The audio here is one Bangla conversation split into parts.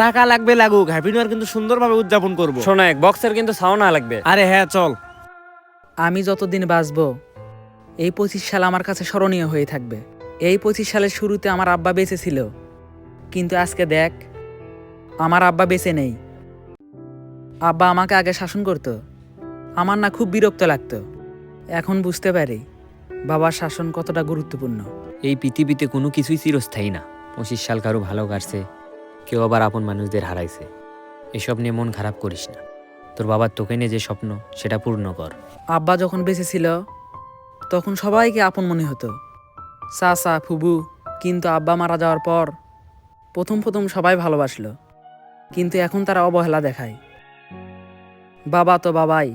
টাকা লাগবে লাগুক, হ্যাপি নিউ ইয়ার কিন্তু সুন্দরভাবে উদযাপন করবো। শোনো, এক বক্সের কিন্তু সাউন্ড লাগবে। আরে হ্যাঁ চল। আমি যতদিন বাঁচবো এই 25 সাল আমার কাছে স্মরণীয় হয়ে থাকবে। এই 25 সালের শুরুতে আমার আব্বা বেঁচে ছিল, কিন্তু আজকে দেখ আমার আব্বা বেঁচে নেই। আব্বা আমাকে আগে শাসন করতো, আমার না খুব বিরক্ত লাগতো। এখন বুঝতে পারি বাবার শাসন কতটা গুরুত্বপূর্ণ। এই পৃথিবীতে কোনো কিছুই চিরস্থায়ী না। 25 সাল কারো ভালো কাটছে, কেউ আবার আপন মানুষদের হারাইছে। এসব নিয়ে মন খারাপ করিস না। তোর বাবার তোকে নিয়ে যে স্বপ্ন সেটা পূর্ণ কর। আব্বা যখন বেঁচে ছিল তখন সবাইকে আপন মনে হতো, চাচা ফুবু। কিন্তু আব্বা মারা যাওয়ার পর প্রথম প্রথম সবাই ভালোবাসলো, কিন্তু এখন তারা অবহেলা দেখায়। বাবা তো বাবাই,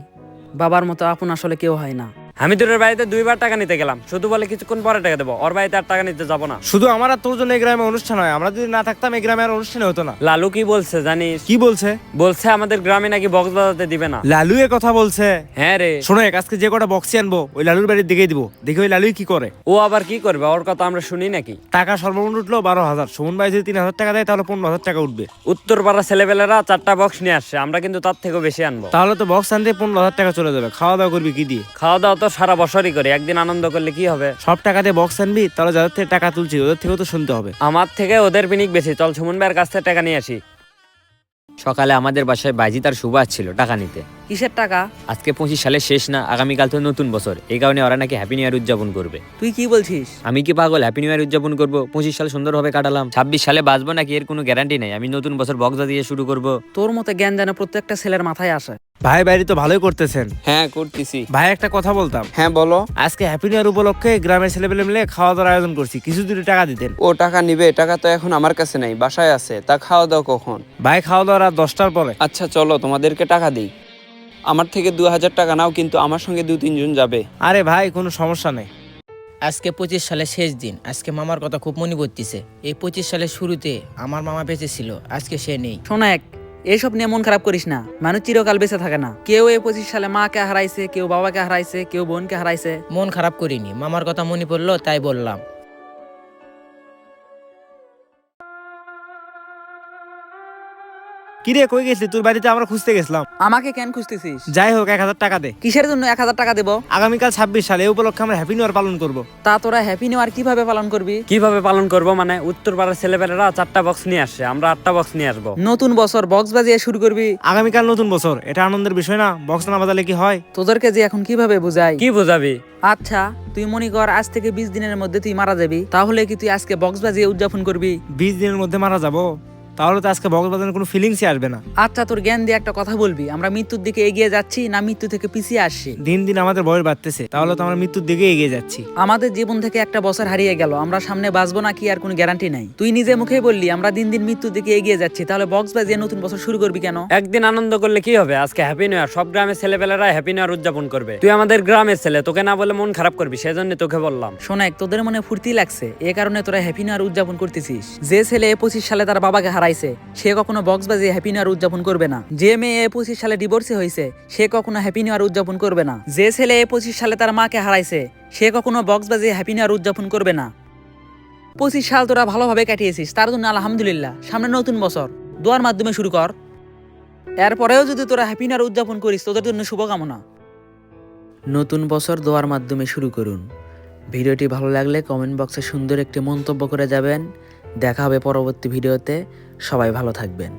বাবার মতো আপন আসলে কেউ হয় না। আমি তোর বাড়িতে 2বার টাকা নিতে গেলাম, শুধু বলে কিছুক্ষণ পরে টাকা দেবো। ওর বাড়িতে আর টাকা নিতে যাবো না। শুধু আমার আর তোর জন্য এই গ্রামে অনুষ্ঠান হয়, আমরা যদি না থাকতাম এই গ্রামে আর অনুষ্ঠান হতো না। লালু কি বলছে জানিস? কি বলছে? বলছে আমাদের গ্রামে নাকি বক্স বাজাতে দিবে না। লালু এ কথা বলছে? হ্যাঁ রে। শোনো, আজকে যে কটা বক্সি আনবো ওই লালুর বাড়ির দিকেই দিব, দেখি ওই লালুই কি করে। ও আবার কি করবে? ওর কথা আমরা শুনি নাকি? টাকা সর্বমোট উঠলো 12,000। সুমন ভাই যদি 3,000 টাকা দেয় তাহলে 15,000 টাকা উঠবে। উত্তর পাড়া ছেলেবেলেরা 4টা বক্স নিয়ে আসছে, আমরা কিন্তু তার থেকেও বেশি আনবো। তাহলে তো বক্স আনতে 15,000 টাকা চলে যাবে। খাওয়া দাওয়া করবি কি দিয়ে? খাওয়া দাওয়া তো সারা বছরই করি, একদিন আনন্দ করলে কি হবে? সব টাকা দিয়ে বক্স আনবি, তাহলে যাদের থেকে টাকা তুলছি ওদের থেকেও তো শুনতে হবে। আমার থেকে ওদের পিনিক বেশি। চল সুমন ভাইয়ের কাছ থেকে টাকা নিয়ে আসি। সকালে আমাদের বাসায় বাইজিৎ আর শুভ আসছিল টাকা নিতে। কিসের টাকা? আজকে 25 সালের শেষ না, আগামীকাল তো নতুন বছর। এই কারণে ওরা নাকি হ্যাপি নিউ ইয়ার উদযাপন করবে। তুই কি বলছিস? আমি কি পাগল? হ্যাপি নিউ ইয়ার উদযাপন করবো? 25 সাল সুন্দরভাবে কাটালাম, 26 সালে বাঁচবো নাকি এর কোনো গ্যারান্টি নেই। আমি নতুন বছর বক্সা দিয়ে শুরু করব। তোর মতো জ্ঞান যেন প্রত্যেকটা ছেলের মাথায় আসে। ভাই বাড়ি তো ভালোই করতেছেন। হ্যাঁ করতেছি। ভাই একটা কথা বলতাম। হ্যাঁ বলো। আজকে হ্যাপি নিউ ইয়ার উপলক্ষে গ্রামের ছেলেপেলে মিলে খাওয়া দাওয়ার আয়োজন করছি, কিছু যদি টাকা দিতেন। ও টাকা নিবে? টাকা তো এখন আমার কাছে নাই, বাসায় আছে। তা খাওয়া দাওয়া কখন? ভাই খাওয়া দাওয়ার আর 10টার পরে। আচ্ছা চলো তোমাদেরকে টাকা দিই। আমার থেকে 2,000 টাকা নাও, কিন্তু আমার সঙ্গে 2-3 জন যাবে। আরে ভাই কোনো সমস্যা নেই। আজকে 25 সালের শেষ দিন। আজকে মামার কথা খুব মনে পড়তেছে। এই 25 সালের শুরুতে আমার মামা বেঁচে ছিল, আজকে সে নেই। শোনাক, এইসব নিয়ে মন খারাপ করিস না। মানুষ চিরকাল বেঁচে থাকে না। কেউ এই 25 সালে মাকে হারাইছে, কেউ বাবাকে হারাইছে, কেউ বোনকে হারাইছে। মন খারাপ করিনি, মামার কথা মনে পড়লো তাই বললাম। কিরে কই গেছিলি? তোর বাড়িতে আমরা খুঁজতে গেছিলাম। আমাকে কেন খুঁজতেছিস? যাই হোক 1,000 টাকা দে। কিসের জন্য 1,000 টাকা দেব? আগামীকাল 26 সালে এই উপলক্ষে আমরা হ্যাপি নিউ ইয়ার পালন করব। তা তোরা হ্যাপি নিউ ইয়ার কিভাবে পালন করবি? কিভাবে পালন করব মানে? উত্তর পাড়ার ছেলেবেলেরা 4টা বক্স নিয়ে আসছে, আমরা 8টা বক্স নিয়ে আসবো। নতুন বছর বক্স বাজিয়ে শুরু করবি? আগামীকাল নতুন বছর, এটা আনন্দের বিষয় না? বক্স না বাজালে কি হয়? তোদেরকে যে এখন কিভাবে বুঝাই? কি বোঝাবি? আচ্ছা তুই মনে কর আজ থেকে 20 দিনের মধ্যে তুই মারা যাবি, তাহলে কি তুই আজকে বক্স বাজিয়ে উদযাপন করবি? 20 দিনের মধ্যে মারা যাবো? তাহলে তো আজকে বক্স বাজানোর কোনো ফিলিংসই আসবে না। আচ্ছা তোর জ্ঞান দিয়ে একটা কথা বলবি, আমরা মৃত্যুর দিকে এগিয়ে যাচ্ছি না মৃত্যু থেকে পিছিয়ে আসছি? দিন দিন আমাদের বয়স বাড়তেছে, তাহলে তো আমরা মৃত্যুর দিকে এগিয়ে যাচ্ছি। আমাদের জীবন থেকে একটা বছর হারিয়ে গেল, আমরা সামনে বাঁচবো না কি আর কোনো গ্যারান্টি নাই। তুই নিজে মুখেই বললি আমরা দিন দিন মৃত্যুর দিকে এগিয়ে যাচ্ছি, তাহলে বক্স বাজিয়ে নতুন বছর শুরু করবি কেন? একদিন আনন্দ করলে কি হবে? আজকে হ্যাপি নিউ ইয়ার, সব গ্রামের ছেলেবেলেরা হ্যাপি নিউ ইয়ার উদযাপন করবে। তুই আমাদের গ্রামের ছেলে, তোকে না বলে মন খারাপ করবি, সেজন্য তোকে বললাম। শোনাক, তোদের মনে ফুর্তি লাগছে, এ কারণে তোরা হ্যাপি নিউ ইয়ার উদযাপন করতেছিস। যে ছেলে 25 সালে তার বাবাকে হারাইছে সে কখনো বক্স বাজিয়ে হ্যাপি নিউ ইয়ার উদযাপন করবে না। যে মেয়ে 25 সালে ডিভোর্সি হয়েছে সে কখনো হ্যাপি নিউ ইয়ার উদযাপন করবে না। যে ছেলে 25 সালে তার মাকে হারাইছে সে কখনো বক্স বাজিয়ে হ্যাপি নিউ ইয়ার উদযাপন করবে না। 25 সাল তোরা ভালোভাবে কাটিয়েছিস, তার জন্য আলহামদুলিল্লাহ। সামনে নতুন বছর দোয়ার মাধ্যমে শুরু কর। এরপরেও যদি তোরা হ্যাপি নিউ ইয়ার উদযাপন করিস তোদের জন্য শুভকামনা। নতুন বছর দোয়ার মাধ্যমে শুরু করুন। ভিডিওটি ভালো লাগলে কমেন্ট বক্সে সুন্দর একটি মন্তব্য করে যাবেন। দেখা হবে পরবর্তী ভিডিওতে। সবাই ভালো থাকবেন।